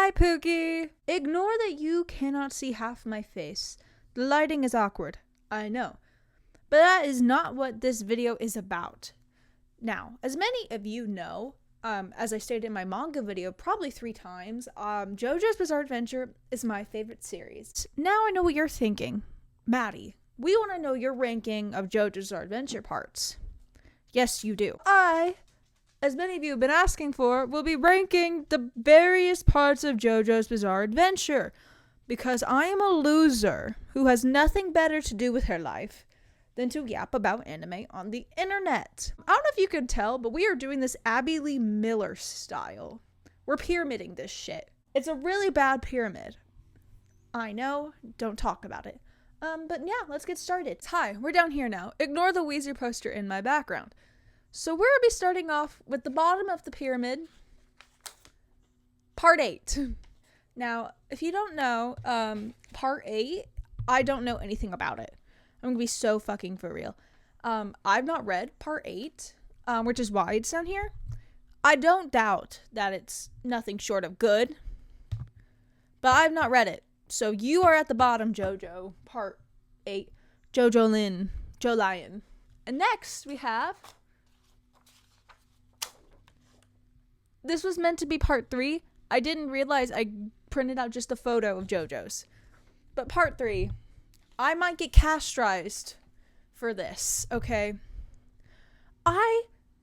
Hi, Pookie. Ignore that you cannot see half my face. The lighting is awkward. I know. But that is not what this video is about. Now, as many of you know, as I stated in my manga video probably 3 times, JoJo's Bizarre Adventure is my favorite series. Now I know what you're thinking. Maddie, we want to know your ranking of JoJo's Bizarre Adventure parts. Yes, you do. I, as many of you have been asking for, will be ranking the various parts of JoJo's Bizarre Adventure, because I am a loser who has nothing better to do with her life than to yap about anime on the internet. I don't know if you could tell, but we are doing this Abby Lee Miller style. We're pyramiding this shit. It's a really bad pyramid. I know, don't talk about it. But yeah, let's get started. Hi, we're down here now. Ignore the Weezer poster in my background. So we're gonna be starting off with the bottom of the pyramid, part 8. Now, if you don't know, part 8, I don't know anything about it. I'm gonna be so fucking for real. I've not read part 8, which is why it's down here. I don't doubt that it's nothing short of good, but I've not read it. So you are at the bottom, JoJo, part 8, JoJolion. And next we have, this was meant to be part 3. I didn't realize I printed out just a photo of JoJo's. But part 3, I might get castrized for this, okay?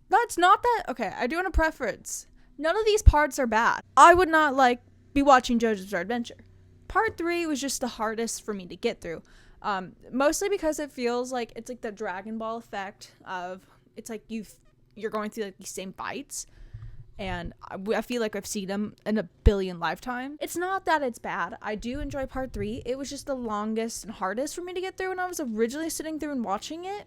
That's not that, okay, I do want a preference. None of these parts are bad. I would not, be watching JoJo's Bizarre Adventure. Part 3 was just the hardest for me to get through. Mostly because it feels like it's like the Dragon Ball effect of, it's like you're going through like these same fights. And I feel like I've seen them in a billion lifetimes. It's not that it's bad. I do enjoy part 3. It was just the longest and hardest for me to get through when I was originally sitting through and watching it.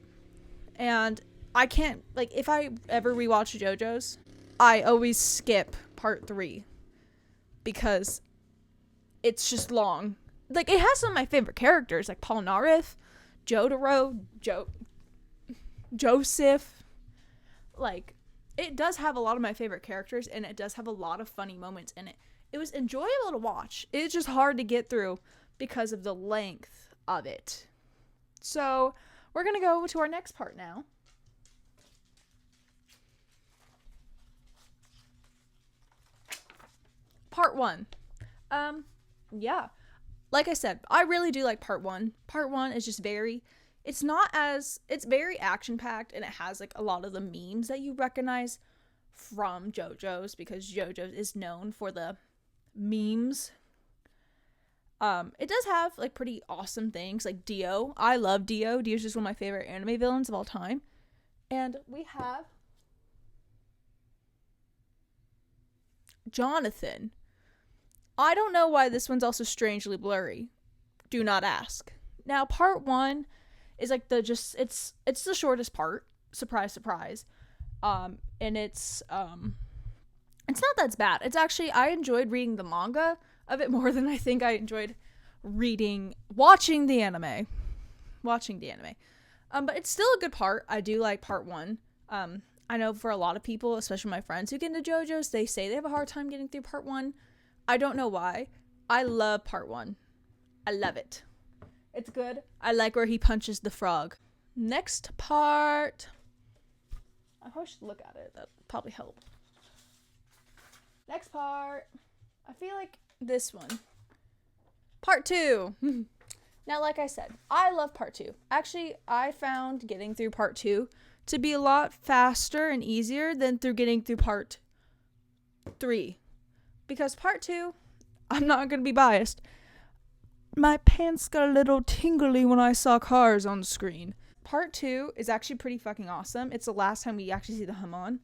And I can't, if I ever rewatch JoJo's, I always skip part 3. Because it's just long. It has some of my favorite characters, like Paul Narif, Jotaro, Joseph. It does have a lot of my favorite characters, and it does have a lot of funny moments in it. It was enjoyable to watch. It's just hard to get through because of the length of it. So, we're going to go to our next part now. Part 1. Yeah. Like I said, I really do like part 1. Part 1 is just it's very action-packed, and it has a lot of the memes that you recognize from JoJo's, because JoJo's is known for the memes. It does have pretty awesome things like Dio. I love Dio. Dio's just one of my favorite anime villains of all time. And we have Jonathan. I don't know why this one's also strangely blurry. Do not ask. Now, part 1 is it's the shortest part. Surprise, surprise. And it's not that bad. It's actually, I enjoyed reading the manga of it more than I think I enjoyed watching the anime. But it's still a good part. I do like part 1. I know for a lot of people, especially my friends who get into JoJo's, they say they have a hard time getting through part 1. I don't know why. I love part 1. I love it. It's good. I like where he punches the frog. Next part. I probably should look at it. That would probably help. Next part. I feel like this one. Part 2. Now, like I said, I love part 2. Actually, I found getting through part 2 to be a lot faster and easier than through getting through part 3. Because part 2, I'm not going to be biased, my pants got a little tingly when I saw cars on the screen. Part 2 is actually pretty fucking awesome. It's the last time we actually see the Hamon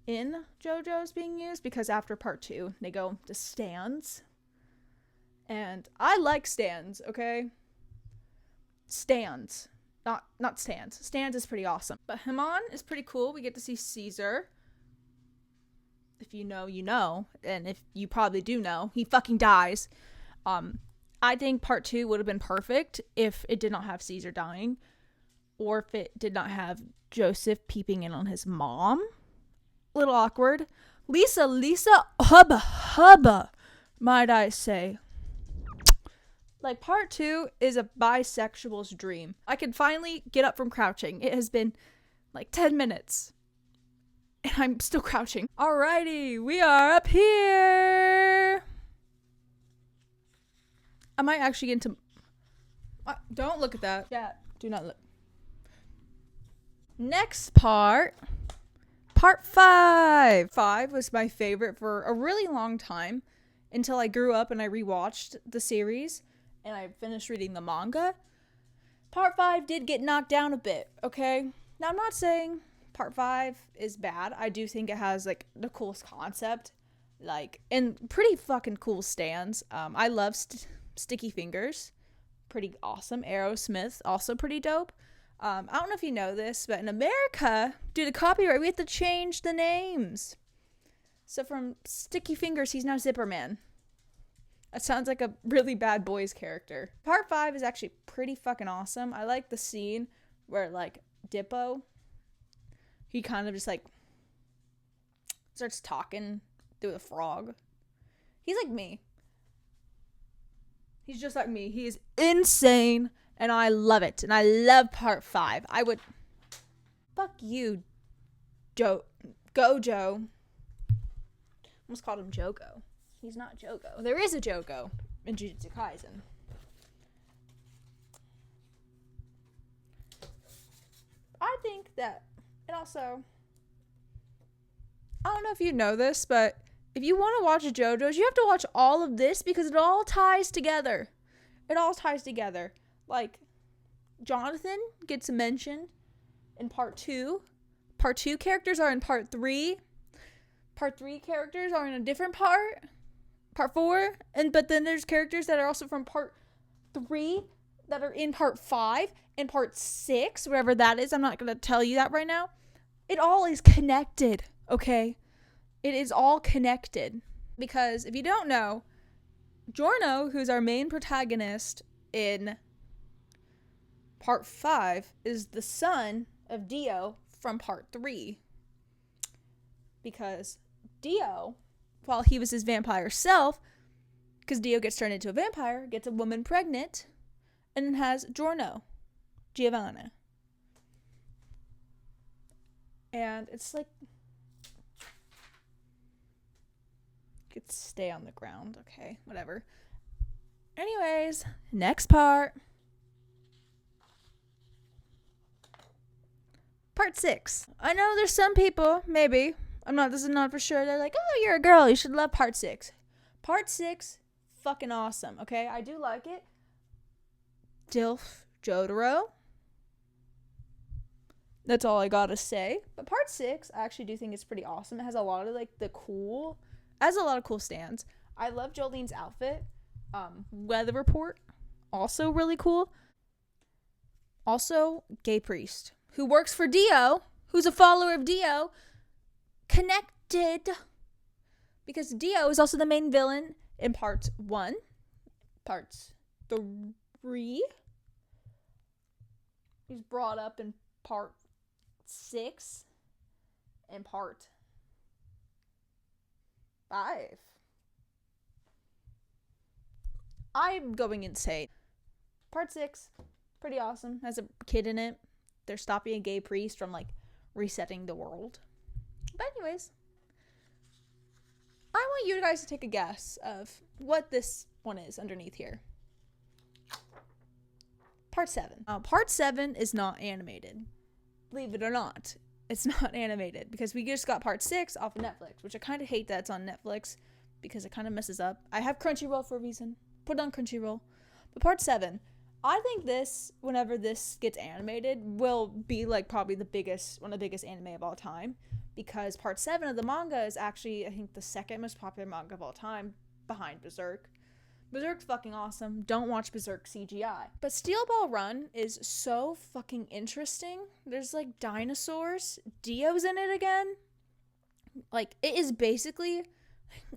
in JoJo's being used, because after part 2, they go to stands. And I like stands, okay? Stands. Not stands. Stands is pretty awesome. But Hamon is pretty cool. We get to see Caesar. If you know, you know. And if you probably do know, he fucking dies. I think part 2 would have been perfect if it did not have Caesar dying. Or if it did not have Joseph peeping in on his mom. A little awkward. Lisa, hubba. might I say. Like, part 2 is a bisexual's dream. I can finally get up from crouching. It has been like 10 minutes. And I'm still crouching. Alrighty, we are up here. I might actually get into... don't look at that. Yeah, do not look. Next part. Part 5. 5 was my favorite for a really long time. Until I grew up and I rewatched the series. And I finished reading the manga. Part 5 did get knocked down a bit, okay? Now, I'm not saying part 5 is bad. I do think it has, like, the coolest concept. Like, and pretty fucking cool stands. I love Sticky Fingers. Pretty awesome. Aerosmith, also pretty dope. I don't know if you know this, but in America, due to copyright, we have to change the names. So from Sticky Fingers, he's now Zipperman. That sounds like a really bad boys character. Part 5 is actually pretty fucking awesome. I like the scene where, like, Dippo, he kind of just, like, starts talking through the frog. He's like me. He's just like me. He is insane, and I love it. And I love part 5. I would... Fuck you, Gojo. Almost called him Jogo. He's not Jogo. There is a Jogo in Jujutsu Kaisen. I think that, and also, I don't know if you know this, but if you want to watch JoJo's, you have to watch all of this because it all ties together. It all ties together. Like, Jonathan gets mentioned in part 2. Part 2 characters are in part 3. Part 3 characters are in a different part. Part 4, but then there's characters that are also from part 3 that are in part 5 and part 6, wherever that is. I'm not going to tell you that right now. It all is connected, okay? It is all connected. Because if you don't know, Giorno, who's our main protagonist in part 5, is the son of Dio from part 3. Because Dio, while he was his vampire self, because Dio gets turned into a vampire, gets a woman pregnant, and then has Giovanna. And it's like, could stay on the ground, okay, whatever. Anyways, next part. Part 6. I know there's some people, maybe, this is not for sure, they're like, oh, you're a girl, you should love part 6. Part 6, fucking awesome, okay? I do like it. Dilf Jotaro. That's all I gotta say. But part 6, I actually do think it's pretty awesome. It has a lot of, like, has a lot of cool stands. I love Joleen's outfit. Weather Report, also really cool. Also, Gay Priest, who works for Dio, who's a follower of Dio, connected. Because Dio is also the main villain in part 1. Parts 3. He's brought up in part 6. And part 5. I'm going insane. Part 6, pretty awesome. Has a kid in it. They're stopping a gay priest from, like, resetting the world. But anyways, I want you guys to take a guess of what this one is underneath here. Part 7. Part 7 is not animated. Believe it or not, it's not animated because we just got part 6 off of Netflix, which I kind of hate that it's on Netflix because it kind of messes up. I have Crunchyroll for a reason. Put it on Crunchyroll. But part 7, I think this, whenever this gets animated, will be like probably one of the biggest anime of all time. Because part 7 of the manga is actually, I think, the second most popular manga of all time, behind Berserk. Berserk's fucking awesome. Don't watch Berserk CGI. But Steel Ball Run is so fucking interesting. There's, like, dinosaurs. Dio's in it again. Like, it is basically,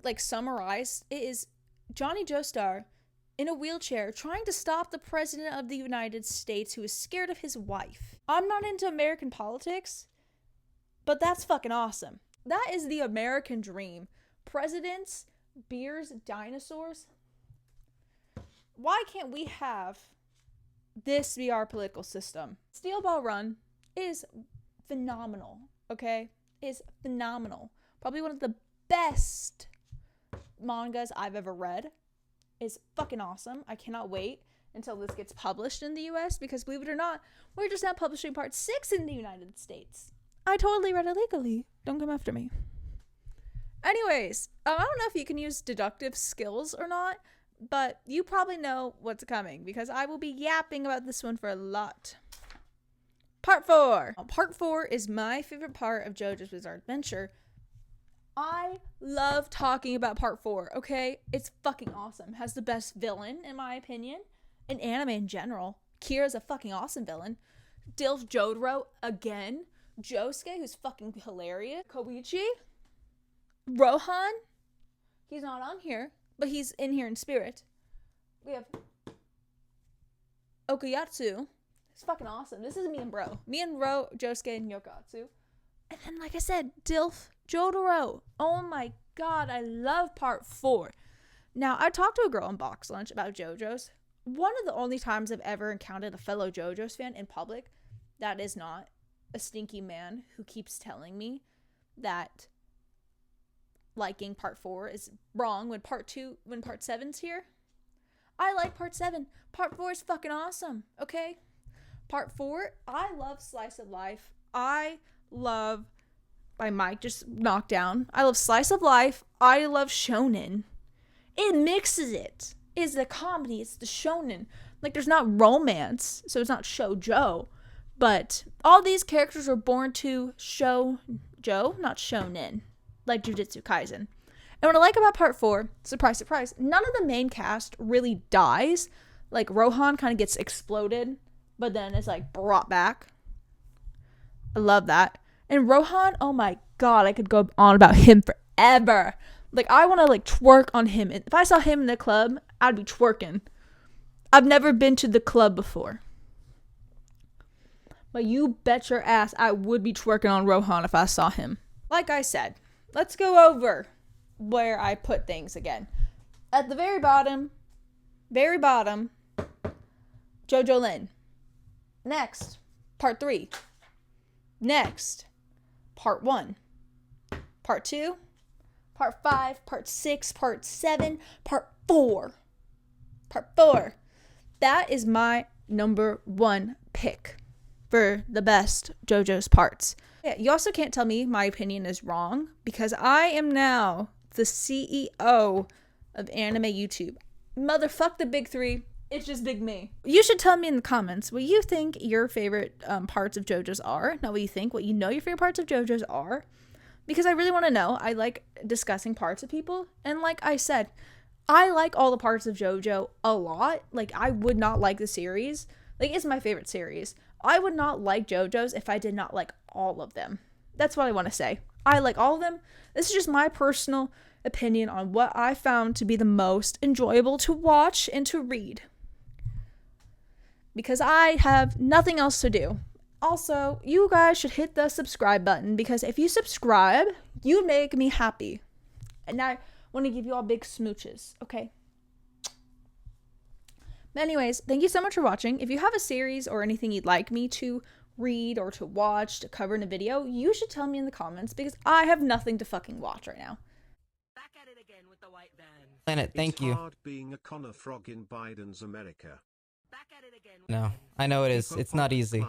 like, summarized. It is Johnny Joestar in a wheelchair trying to stop the president of the United States who is scared of his wife. I'm not into American politics, but that's fucking awesome. That is the American dream. Presidents beers, dinosaurs. Why can't we have this be our political system? Steel Ball Run is phenomenal, okay? Is phenomenal. Probably one of the best mangas I've ever read. Is fucking awesome. I cannot wait until this gets published in the US because, believe it or not, we're just now publishing part 6 in the United States. I totally read it legally. Don't come after me. Anyways, I don't know if you can use deductive skills or not, but you probably know what's coming because I will be yapping about this one for a lot. Part 4. Part 4 is my favorite part of JoJo's Bizarre Adventure. I love talking about part 4, okay? It's fucking awesome. Has the best villain, in my opinion, in anime in general. Kira's a fucking awesome villain. Dilf Jotaro, again. Josuke, who's fucking hilarious. Koichi. Rohan. He's not on here, but he's in here in spirit. We have Okuyatsu. It's fucking awesome. This is me and Bro. Me and Ro, Josuke, and Yokatsu. And then, like I said, Dilf Jotaro. Oh my god, I love part 4. Now, I talked to a girl in Box Lunch about JoJo's. One of the only times I've ever encountered a fellow JoJo's fan in public that is not a stinky man who keeps telling me that liking part 4 is wrong when part 7's here. I like part 7. Part 4 is fucking awesome, okay? Part 4, I love Slice of Life. I love... My mic just knocked down. I love Slice of Life. I love shonen. It mixes it. It's the comedy. It's the shonen. Like, there's not romance, so it's not shoujo. But all these characters were born to shoujo, not shonen. Like Jujutsu Kaisen. And what I like about part 4, surprise, surprise, none of the main cast really dies. Like, Rohan kind of gets exploded, but then is, like, brought back. I love that. And Rohan, oh my god, I could go on about him forever. Like, I want to, like, twerk on him. If I saw him in the club, I'd be twerking. I've never been to the club before. But you bet your ass I would be twerking on Rohan if I saw him. Like I said, let's go over where I put things again. At the very bottom, JoJolion. Next, part 3. Next, part 1. Part 2. Part 5. Part 6. Part 7. Part 4. Part 4. That is my number 1 pick for the best JoJo's parts. Yeah, you also can't tell me my opinion is wrong because I am now the CEO of anime YouTube. Motherfuck the big 3. It's just big me. You should tell me in the comments what you think your favorite parts of JoJo's are. Not what you think, what you know your favorite parts of JoJo's are. Because I really want to know. I like discussing parts of people. And like I said, I like all the parts of JoJo a lot. Like, I would not like the series. Like, it's my favorite series. I would not like JoJo's if I did not like all of them. That's what I want to say. I like all of them. This is just my personal opinion on what I found to be the most enjoyable to watch and to read. Because I have nothing else to do. Also, you guys should hit the subscribe button because if you subscribe, you make me happy. And I want to give you all big smooches, okay? But anyways, thank you so much for watching. If you have a series or anything you'd like me to read or to watch, to cover in a video, you should tell me in the comments because I have nothing to fucking watch right now. Back at it again with the white van. Planet, thank you. It's hard being a Connor frog in Biden's America. Back at it again. No, I know it is. It's not easy.